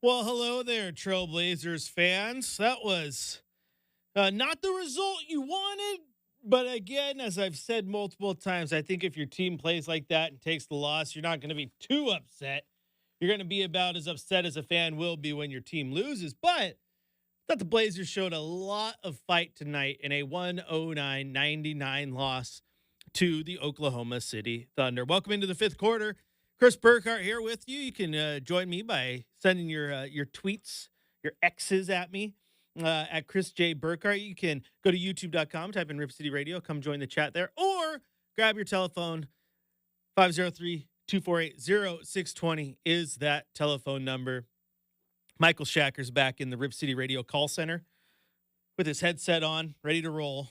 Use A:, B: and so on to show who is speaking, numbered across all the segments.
A: Well, hello there, Trailblazers fans. That was not the result you wanted. But again, as I've said multiple times, I think if your team plays like that and takes the loss, you're not going to be too upset. You're going to be about as upset as a fan will be when your team loses. But I thought the Blazers showed a lot of fight tonight in a 109-99 loss to the Oklahoma City Thunder. Welcome into the fifth quarter. Chris Burkhardt here with you. You can join me by sending your tweets, your X's at me at Chris J. Burkhardt. You can go to youtube.com, type in Rip City Radio, come join the chat there, or grab your telephone. 503-248-0620 is that telephone number. Michael Shacker's back in the Rip City Radio call center with his headset on, ready to roll.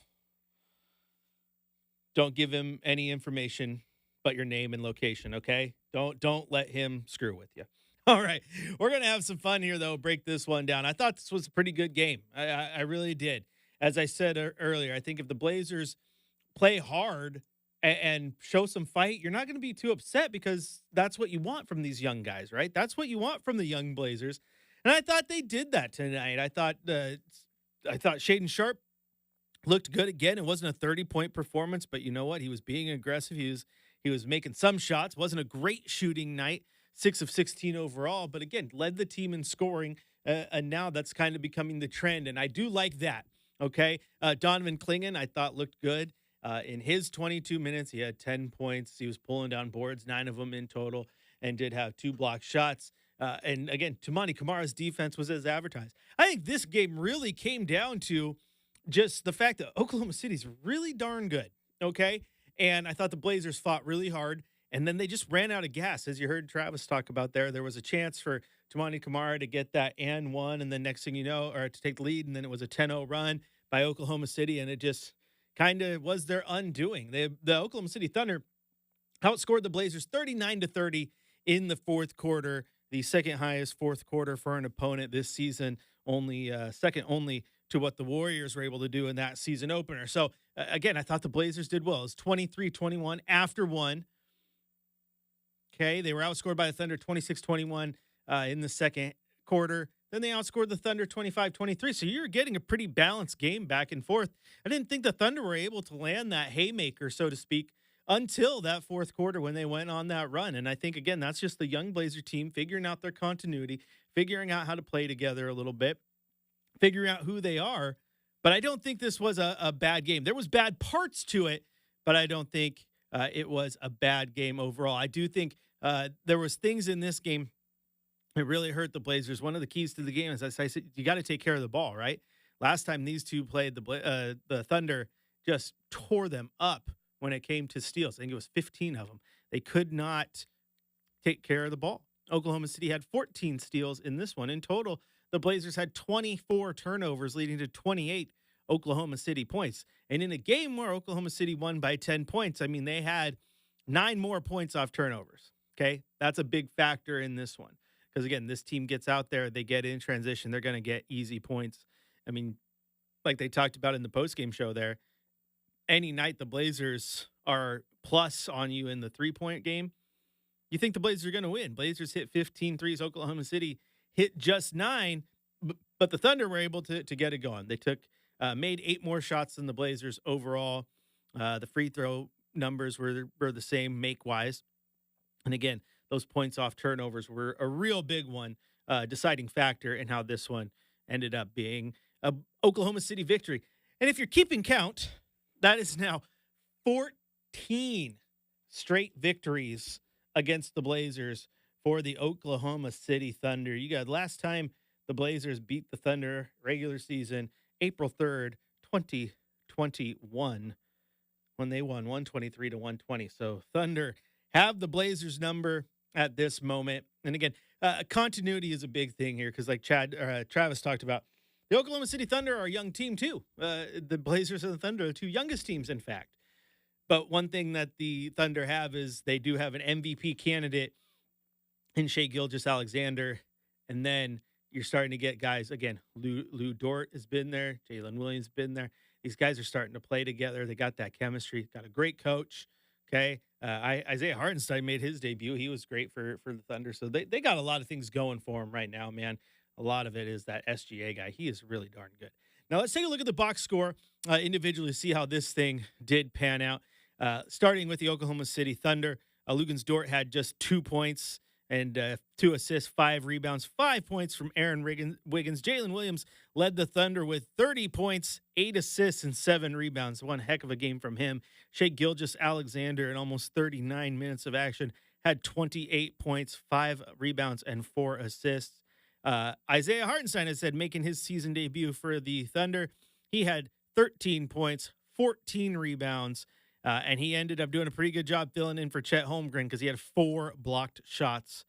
A: Don't give him any information but your name and location, okay? Don't let him screw with you. All right. We're going to have some fun here, though. Break this one down. I thought this was a pretty good game. I really did. As I said earlier, I think if the Blazers play hard and show some fight, you're not going to be too upset because that's what you want from these young guys, right? That's what you want from the young Blazers. And I thought they did that tonight. I thought Shaedon Sharpe looked good again. It wasn't a 30-point performance, but you know what? He was being aggressive. He was making some shots. Wasn't a great shooting night. 6 of 16 overall, but again, led the team in scoring. And now that's kind of becoming the trend. And I do like that. Okay. Donovan Clingan, I thought looked good. In his 22 minutes, he had 10 points. He was pulling down boards, 9 of them in total, and did have 2 blocked shots. And again, Toumani Kamara's defense was as advertised. I think this game really came down to just the fact that Oklahoma City's really darn good. Okay. And I thought the Blazers fought really hard. And then they just ran out of gas. As you heard Travis talk about there was a chance for Toumani Kamara to get that and one. And then next thing you know, or to take the lead. And then it was a 10-0 run by Oklahoma City. And it just kind of was their undoing. The Oklahoma City Thunder outscored the Blazers 39-30 in the fourth quarter, the second highest fourth quarter for an opponent this season, only second only to what the Warriors were able to do in that season opener. So again, I thought the Blazers did well. It was 23-21 after one. Okay, they were outscored by the Thunder 26-21 in the second quarter. Then they outscored the Thunder 25-23. So you're getting a pretty balanced game back and forth. I didn't think the Thunder were able to land that haymaker, so to speak, until that fourth quarter when they went on that run. And I think, again, that's just the young Blazer team figuring out their continuity, figuring out how to play together a little bit, figuring out who they are. But I don't think this was a bad game. There was bad parts to it, but I don't think it was a bad game overall. I do think there was things in this game that really hurt the Blazers. One of the keys to the game is, as I said, you got to take care of the ball, right? Last time these two played, the Thunder just tore them up when it came to steals. I think it was 15 of them. They could not take care of the ball. Oklahoma City had 14 steals in this one. In total, the Blazers had 24 turnovers, leading to 28 Oklahoma City points. And in a game where Oklahoma City won by 10 points, I mean, they had 9 more points off turnovers. Okay. That's a big factor in this one. Because again, this team gets out there, they get in transition, they're going to get easy points. I mean, like they talked about in the postgame show there, any night the Blazers are plus on you in the 3-point game, you think the Blazers are going to win. Blazers hit 15 threes. Oklahoma City hit just 9, but the Thunder were able to get it going. They made 8 more shots than the Blazers overall. The free throw numbers were the same make-wise. And again, those points off turnovers were a real big one, deciding factor in how this one ended up being a Oklahoma City victory. And if you're keeping count, that is now 14 straight victories against the Blazers for the Oklahoma City Thunder. You got last time the Blazers beat the Thunder regular season, April 3rd, 2021, when they won 123-120. So Thunder have the Blazers number at this moment. And again, continuity is a big thing here because like Travis talked about, the Oklahoma City Thunder are a young team too. The Blazers and the Thunder are the 2 youngest teams, in fact. But one thing that the Thunder have is they do have an MVP candidate in Shai Gilgeous-Alexander. And then you're starting to get guys, again, Lou Dort has been there. Jalen Williams has been there. These guys are starting to play together. They got that chemistry, got a great coach. Okay. Isaiah Hartenstein made his debut. He was great for the Thunder. So they got a lot of things going for him right now, man. A lot of it is that SGA guy. He is really darn good. Now let's take a look at the box score individually, see how this thing did pan out. Starting with the Oklahoma City Thunder, Lugens Dort had just 2 points and 2 assists, 5 rebounds, 5 points from Aaron Wiggins. Jalen Williams led the Thunder with 30 points, 8 assists, and 7 rebounds. One heck of a game from him. Shea Gilgeous-Alexander, in almost 39 minutes of action, had 28 points, 5 rebounds, and 4 assists. Isaiah Hartenstein, as said, making his season debut for the Thunder. He had 13 points, 14 rebounds, and he ended up doing a pretty good job filling in for Chet Holmgren because he had 4 blocked shots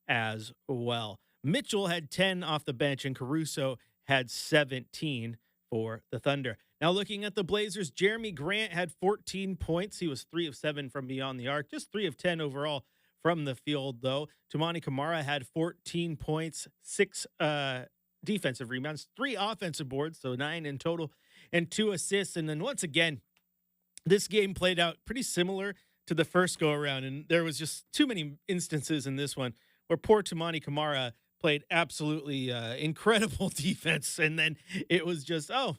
A: as well. Mitchell had 10 off the bench, and Caruso had 17 for the Thunder. Now looking at the Blazers, Jeremy Grant had 14 points. He was 3 of 7 from beyond the arc, just 3 of 10 overall from the field, though. Toumani Camara had 14 points, 6 defensive rebounds, 3 offensive boards, so 9 in total, and 2 assists. And then once again, this game played out pretty similar to the first go around, and there was just too many instances in this one where poor Toumani Camara played absolutely incredible defense, and then it was just how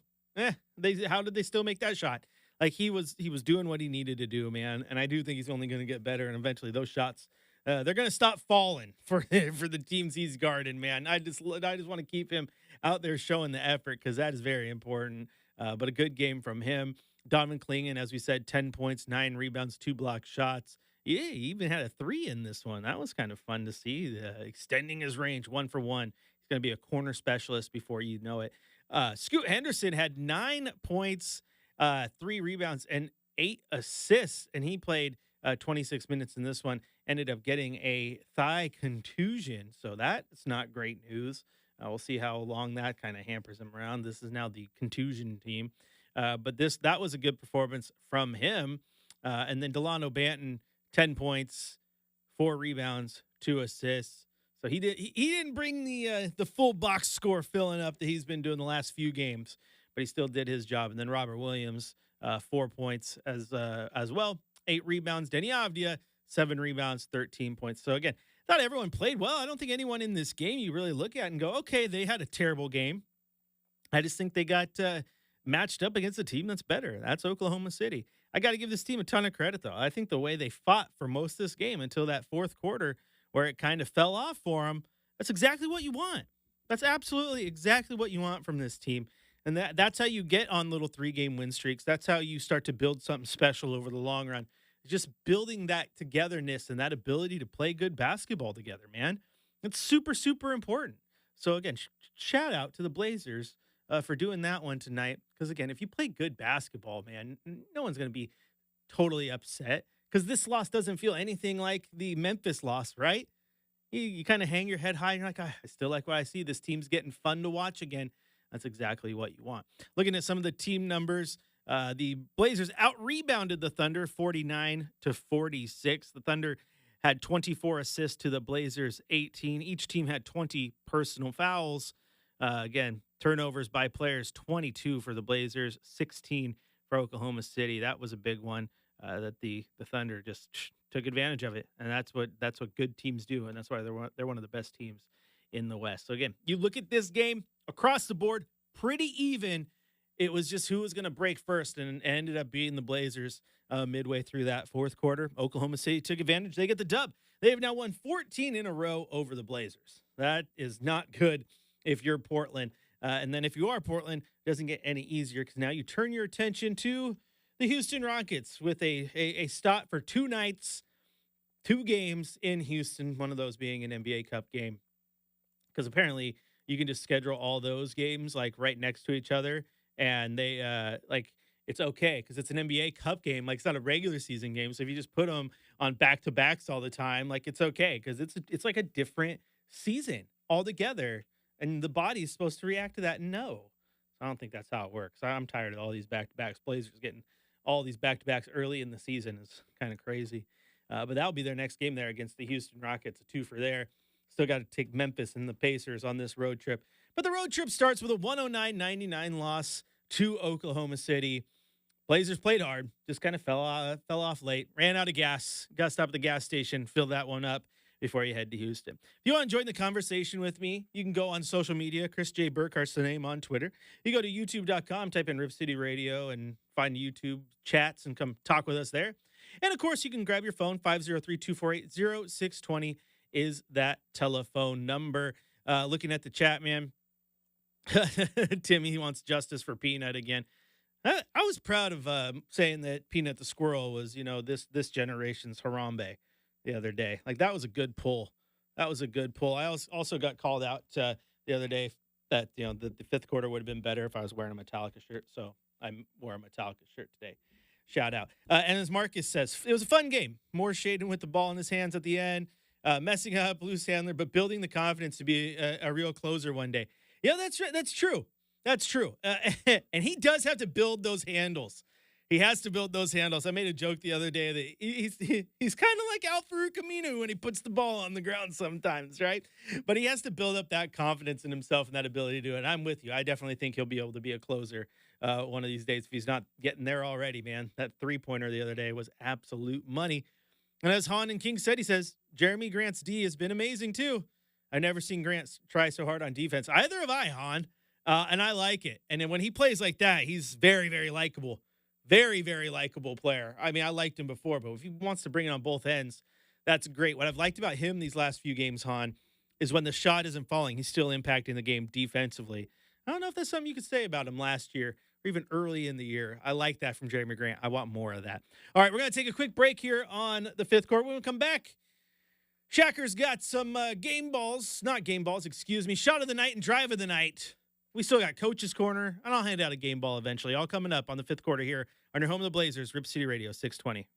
A: did they still make that shot? Like he was doing what he needed to do, man. And I do think he's only going to get better, and eventually those shots they're going to stop falling for the teams he's guarding, man. I just want to keep him out there showing the effort because that is very important. But a good game from him. Donovan Clingan, as we said, 10 points, 9 rebounds, 2 blocked shots. Yeah, he even had a 3 in this one. That was kind of fun to see. Extending his range 1 for 1. He's going to be a corner specialist before you know it. Scoot Henderson had 9 points, 3 rebounds, and 8 assists, and he played 26 minutes in this one. Ended up getting a thigh contusion, so that's not great news. We'll see how long that kind of hampers him around. This is now the contusion team. But that was a good performance from him. And then Delano Banton, 10 points, 4 rebounds, 2 assists. So he didn't bring the full box score filling up that he's been doing the last few games, but he still did his job. And then Robert Williams, 4 points as well, 8 rebounds. Denny Avdia, 7 rebounds, 13 points. So again, thought everyone played well. I don't think anyone in this game you really look at and go, okay, they had a terrible game. I just think they got matched up against a team that's better. That's Oklahoma City. I got to give this team a ton of credit, though. I think the way they fought for most of this game until that fourth quarter where it kind of fell off for them, that's exactly what you want. That's absolutely exactly what you want from this team. And that's how you get on little 3-game win streaks. That's how you start to build something special over the long run. Just building that togetherness and that ability to play good basketball together, man. It's super, super important. So, again, shout out to the Blazers for doing that one tonight. Because, again, if you play good basketball, man, no one's going to be totally upset. Because this loss doesn't feel anything like the Memphis loss, right? You kind of hang your head high and you're like, I still like what I see. This team's getting fun to watch again. That's exactly what you want. Looking at some of the team numbers, the Blazers out-rebounded the Thunder 49-46. The Thunder had 24 assists to the Blazers 18. Each team had 20 personal fouls. Again, turnovers by players, 22 for the Blazers, 16 for Oklahoma City. That was a big one that the Thunder just took advantage of it. And that's what good teams do. And that's why they're one of the best teams in the West. So again, you look at this game across the board, pretty even. It was just who was going to break first, and ended up being the Blazers midway through that fourth quarter. Oklahoma City took advantage. They get the dub. They have now won 14 in a row over the Blazers. That is not good if you're Portland. And then if you are Portland, it doesn't get any easier because now you turn your attention to the Houston Rockets with a stop for 2 nights, 2 games in Houston, one of those being an NBA Cup game. Because apparently you can just schedule all those games like right next to each other. And they it's okay because it's an NBA Cup game. Like, it's not a regular season game. So if you just put them on back-to-backs all the time, like, it's okay because it's like a different season altogether. And the body's supposed to react to that. No. I don't think that's how it works. I'm tired of all these back-to-backs. Blazers getting all these back-to-backs early in the season is kind of crazy. But that'll be their next game there against the Houston Rockets, a 2 for there. Still got to take Memphis and the Pacers on this road trip. But the road trip starts with a 109-99 loss to Oklahoma City. Blazers played hard, just kind of fell off late, ran out of gas, got to stop at the gas station, fill that one up before you head to Houston. If you want to join the conversation with me, you can go on social media. Chris J. Burkhart's the name on Twitter. You go to youtube.com, type in Rip City Radio and find YouTube chats and come talk with us there. And of course, you can grab your phone. 503-248-0620 is that telephone number. Looking at the chat, man. Timmy, he wants justice for Peanut again. I was proud of saying that Peanut the Squirrel was, this generation's Harambe the other day. Like, that was a good pull. I also got called out the other day that, the fifth quarter would have been better if I was wearing a Metallica shirt. So I wore a Metallica shirt today. Shout out. And as Marcus says, it was a fun game. More Shaden with the ball in his hands at the end, messing up, loose handler, but building the confidence to be a real closer one day. Yeah, that's right. That's true. That's true. And he does have to build those handles. He has to build those handles. I made a joke the other day that he's kind of like Al-Farouq Aminu when he puts the ball on the ground sometimes, right? But he has to build up that confidence in himself and that ability to do it. I'm with you. I definitely think he'll be able to be a closer one of these days if he's not getting there already, man. That three-pointer the other day was absolute money. And as Han and King said, he says, Jeremy Grant's D has been amazing too. I've never seen Grant try so hard on defense. Either have I, Han. And I like it. And then when he plays like that, he's very, very likable. Very, very likable player. I mean, I liked him before, but if he wants to bring it on both ends, that's great. What I've liked about him these last few games, Han, is when the shot isn't falling, he's still impacting the game defensively. I don't know if that's something you could say about him last year or even early in the year. I like that from Jeremy Grant. I want more of that. All right, we're going to take a quick break here on the fifth quarter. When we come back, Shacker's got some shot of the night and drive of the night. We still got Coach's Corner, and I'll hand out a game ball eventually. All coming up on the fifth quarter here on your home of the Blazers, Rip City Radio 620.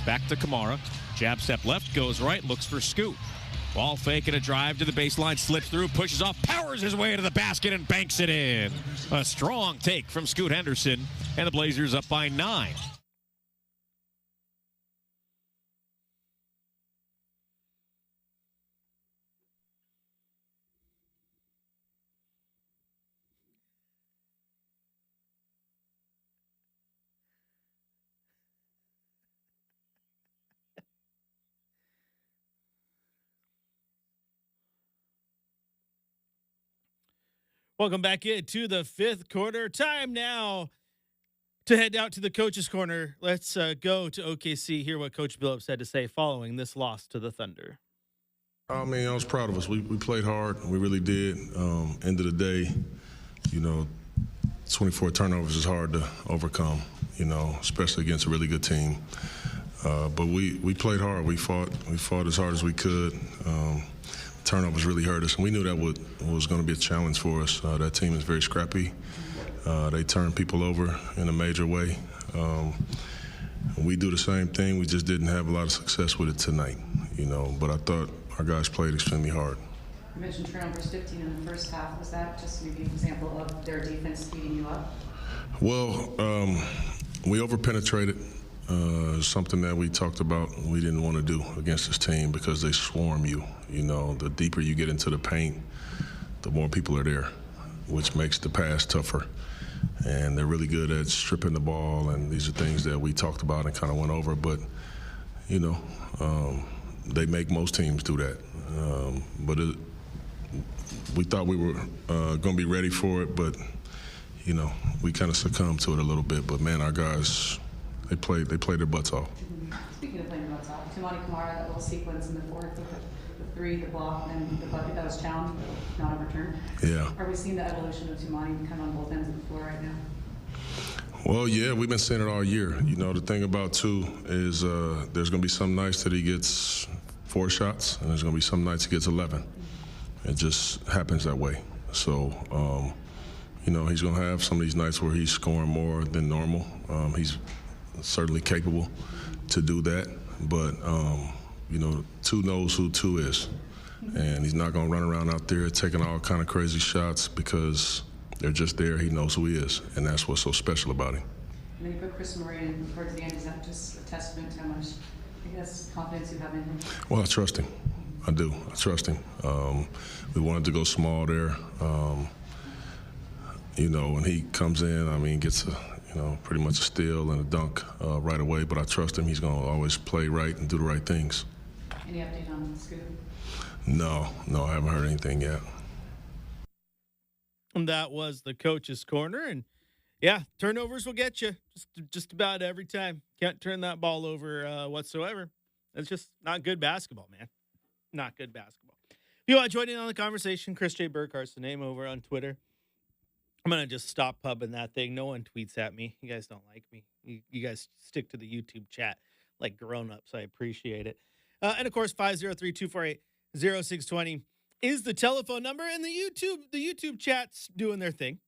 B: Back to Kamara. Jab step left, goes right, looks for Scoot. Ball fake and a drive to the baseline, slips through, pushes off, powers his way to the basket and banks it in. A strong take from Scoot Henderson, and the Blazers up by 9.
A: Welcome back into the fifth quarter. Time now to head out to the coach's corner. Let's go to OKC, hear what Coach Billups had to say following this loss to the Thunder.
C: I mean, I was proud of us. We played hard. We really did. End of the day, 24 turnovers is hard to overcome, especially against a really good team. But we played hard. We fought as hard as we could. Turnovers really hurt us, and we knew that was going to be a challenge for us. That team is very scrappy. They turn people over in a major way. We do the same thing. We just didn't have a lot of success with it tonight, But I thought our guys played extremely hard.
D: You mentioned turnovers 15 in the first half. Was that just maybe an example of their defense speeding you up?
C: Well, we over-penetrated. Something that we talked about we didn't want to do against this team because they swarm you. The deeper you get into the paint, the more people are there, which makes the pass tougher. And they're really good at stripping the ball, and these are things that we talked about and kind of went over. But, they make most teams do that. But we thought we were going to be ready for it, but, we kind of succumbed to it a little bit. But, man, our guys, they played their butts off.
D: Speaking of playing their butts off, Toumani Camara, that little sequence in the fourth, the three, the block, and the bucket that was challenged, not overturned.
C: Yeah.
D: Are we seeing the evolution of Toumani kind of on both ends of the floor right now?
C: Well, yeah, we've been saying it all year. The thing about two is there's going to be some nights that he gets 4 shots, and there's going to be some nights he gets 11. It just happens that way. So, he's going to have some of these nights where he's scoring more than normal. He's certainly capable to do that, but two knows who two is, and he's not going to run around out there taking all kind of crazy shots because they're just there. He knows who he is, and that's what's so special about him.
D: And then you put Chris Murray in towards the end. Is that just a testament to how much, confidence you have in him?
C: Well, I trust him. I do. I trust him. We wanted to go small there. When he comes in, gets pretty much a steal and a dunk right away. But I trust him. He's going to always play right and do the right things.
D: Any update on Scoot?
C: No, I haven't heard anything yet.
A: And that was the coach's corner, and yeah, turnovers will get you just about every time. Can't turn that ball over whatsoever. It's just not good basketball, man. Not good basketball. If you want to join in on the conversation, Chris J. Burkhart's the name over on Twitter. I'm going to just stop pubbing that thing. No one tweets at me. You guys don't like me. You guys stick to the YouTube chat like grown-ups. I appreciate it. And, of course, 503-248-0620 is the telephone number. And the YouTube chat's doing their thing.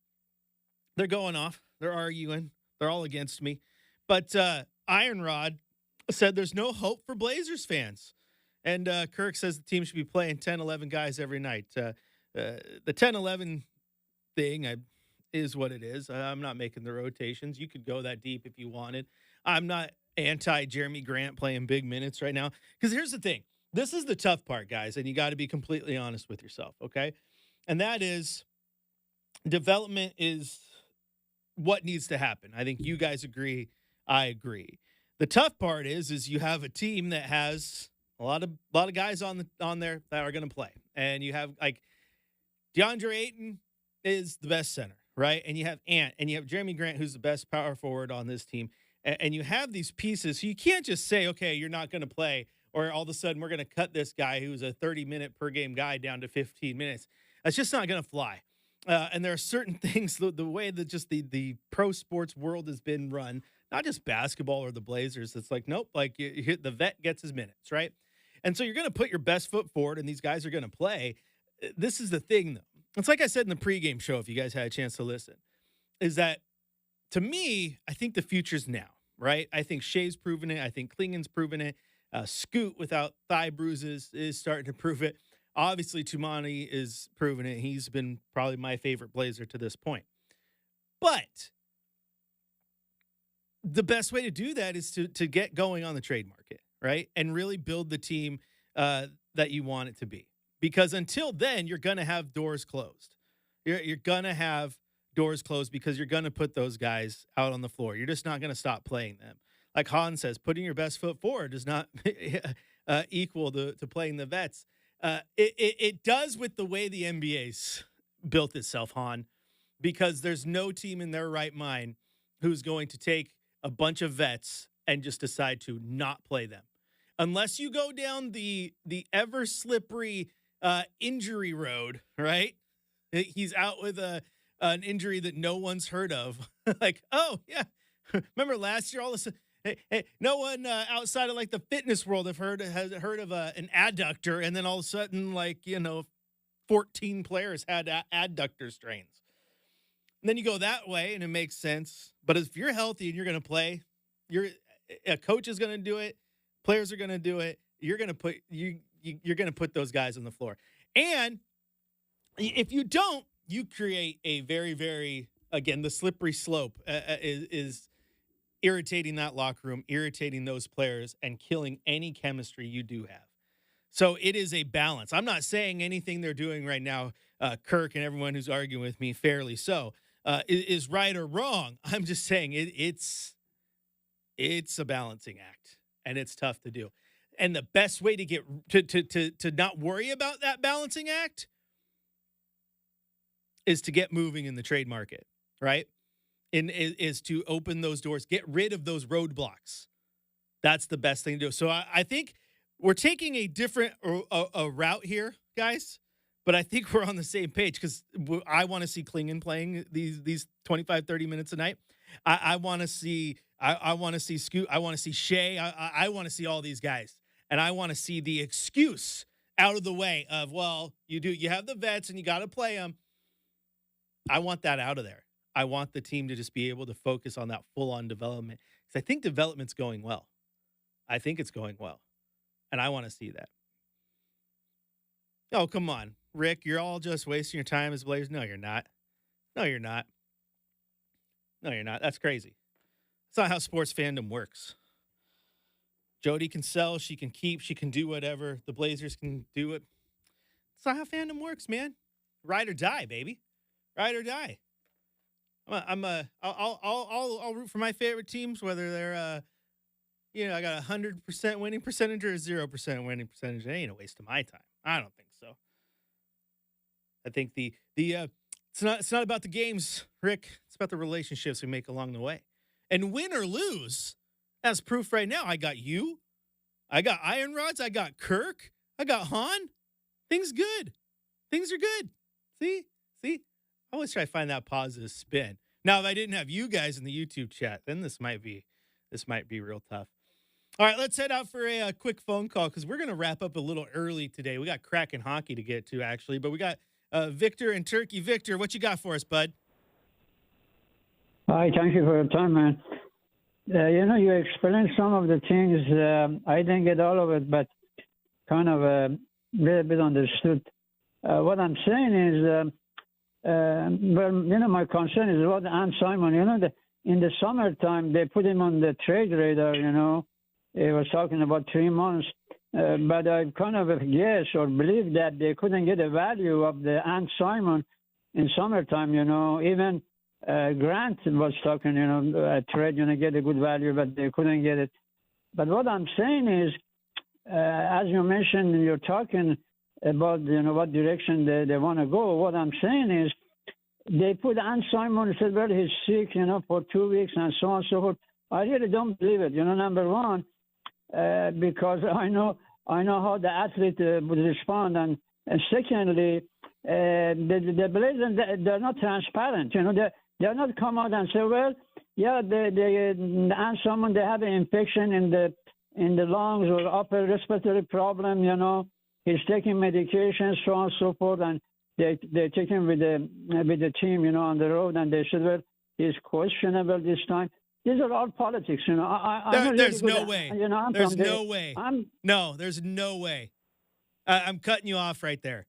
A: They're going off. They're arguing. They're all against me. But Iron Rod said there's no hope for Blazers fans. And Kirk says the team should be playing 10, 11 guys every night. The 10-11 thing is what it is. I'm not making the rotations. You could go that deep if you wanted. I'm not anti-Jeremy Grant playing big minutes right now. Because here's the thing. This is the tough part, guys, and you got to be completely honest with yourself, okay? And that is development is what needs to happen. I think you guys agree. I agree. The tough part is you have a team that has a lot of guys on there that are going to play. And you have, like, DeAndre Ayton is the best center, right? And you have Ant, and you have Jeremy Grant, who's the best power forward on this team. And you have these pieces. So you can't just say, okay, you're not going to play, or all of a sudden we're going to cut this guy who's a 30-minute per game guy down to 15 minutes. That's just not going to fly. And there are certain things, the way that just the pro sports world has been run, not just basketball or the Blazers. It's like, nope, like the vet gets his minutes, right? And so you're going to put your best foot forward, and these guys are going to play. This is the thing, though. It's like I said in the pregame show, if you guys had a chance to listen, is that, to me, I think the future's now, right? I think Shea's proven it. I think Klingen's proven it. Scoot without thigh bruises is starting to prove it. Obviously, Tumani is proving it. He's been probably my favorite Blazer to this point. But the best way to do that is to get going on the trade market, right? And really build the team that you want it to be. Because until then, you're going to have doors closed. You're going to have doors closed because you're going to put those guys out on the floor. You're just not going to stop playing them. Like Han says, putting your best foot forward does not equal to playing the vets. It does with the way the NBA's built itself, Han, because there's no team in their right mind who's going to take a bunch of vets and just decide to not play them. Unless you go down the ever slippery injury road, right? He's out with an injury that no one's heard of. Like, oh, yeah. Remember last year, all of a sudden, hey, no one outside of like the fitness world has heard of an adductor, and then all of a sudden, 14 players had adductor strains. And then you go that way, and it makes sense. But if you're healthy and you're going to play, a coach is going to do it. Players are going to do it. You're going to put those guys on the floor. And if you don't, you create a very, very, again, the slippery slope is irritating that locker room, irritating those players, and killing any chemistry you do have. So it is a balance. I'm not saying anything they're doing right now, Kirk and everyone who's arguing with me, fairly so, is right or wrong. I'm just saying it's a balancing act, and it's tough to do. And the best way to get to not worry about that balancing act is to get moving in the trade market, right? And is to open those doors, get rid of those roadblocks. That's the best thing to do. So I think we're taking a different a route here, guys, but I think we're on the same page because I want to see Klingen playing these 25, 30 minutes a night. I want to see Scoot. I want to see Shea. I want to see all these guys. And I want to see the excuse out of the way of, well, you have the vets and you got to play them. I want that out of there. I want the team to just be able to focus on that full-on development. Because I think development's going well. I think it's going well. And I want to see that. Oh, come on. Rick, you're all just wasting your time as Blazers. No, you're not. No, you're not. No, you're not. That's crazy. That's not how sports fandom works. Jody can sell, she can keep, she can do whatever. The Blazers can do it. That's not how fandom works, man. Ride or die, baby. Ride or die. I'll root for my favorite teams, whether they're I got 100% winning percentage or 0% winning percentage. It ain't a waste of my time. I don't think so. I think it's not about the games, Rick. It's about the relationships we make along the way. And win or lose, as proof right now, I got you. I got Iron Rods. I got Kirk. I got Han. Things good. Things are good. See? I always try to find that positive spin. Now, if I didn't have you guys in the YouTube chat, then this might be real tough. All right, let's head out for a quick phone call because we're going to wrap up a little early today. We got Kraken hockey to get to, actually, but we got Victor and Turkey. Victor, what you got for us, bud?
E: Hi, thank you for your time, man. You explained some of the things. I didn't get all of it, but kind of a little bit understood. What I'm saying is, my concern is about Ann Simon. In the summertime, they put him on the trade radar, He was talking about 3 months. But I kind of guess or believe that they couldn't get a value of the Ann Simon in summertime, Even Grant was talking, a trade, get a good value, but they couldn't get it. But what I'm saying is, as you mentioned, you're talking about, what direction they want to go. What I'm saying is, they put Ann Simon and said, well, he's sick, for 2 weeks and so on and so forth. I really don't believe it, number one, because I know how the athlete would respond. And secondly, the Blazers, they're not transparent, They're not come out and say, well, yeah, and someone they have an infection in the lungs or upper respiratory problem, He's taking medications, so on and so forth, and they take him with the team, on the road, and they said, well, he's questionable this time. these are all politics. You know, I'm a really
A: There's
E: good,
A: no way.
E: You know, I'm
A: There's
E: from the-
A: no way. No, there's no way. I'm cutting you off right there.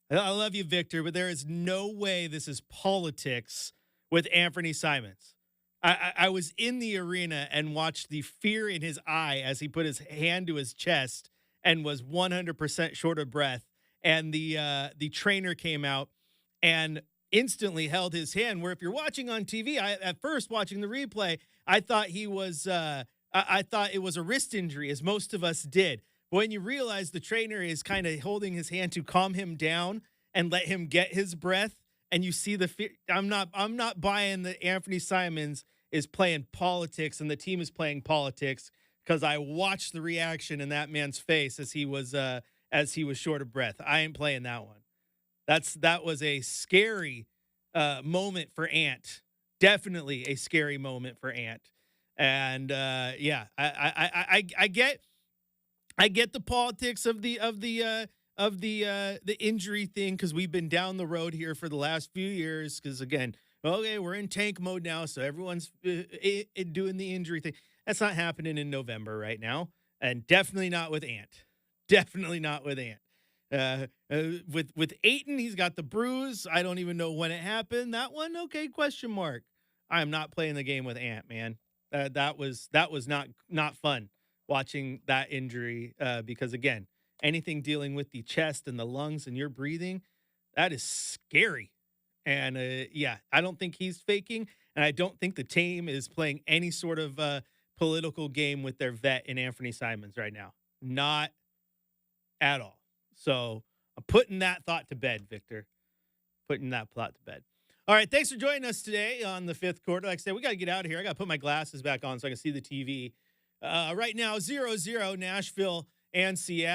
A: I love you, Victor, but there is no way this is politics with Anthony Simons. I was in the arena and watched the fear in his eye as he put his hand to his chest and was 100% short of breath. And the trainer came out and instantly held his hand. Where if you're watching on TV, at first watching the replay, I thought he was I thought it was a wrist injury, as most of us did. But when you realize the trainer is kind of holding his hand to calm him down and let him get his breath, and you see the fear, I'm not buying that Anthony Simons is playing politics and the team is playing politics, because I watched the reaction in that man's face as he was short of breath. I ain't playing that one. That was a scary moment for Ant. Definitely a scary moment for Ant. And yeah, I get the politics of the injury thing, because we've been down the road here for the last few years. Because again, okay, we're in tank mode now, so everyone's doing the injury thing. That's not happening in November right now, and definitely not with Ant. Definitely not with Ant. With Ayton, he's got the bruise. I don't even know when it happened. That one, okay, question mark. I am not playing the game with Ant, man. That was not fun watching that injury, because again, anything dealing with the chest and the lungs and your breathing, that is scary. And yeah, I don't think he's faking, and I don't think the team is playing any sort of political game with their vet in Anthony Simons right now. Not at all. So I'm putting that thought to bed, Victor. Putting that thought to bed. All right, thanks for joining us today on the fifth quarter. Like I said, we got to get out of here. I got to put my glasses back on so I can see the TV. Right now, 0-0 Nashville and Seattle.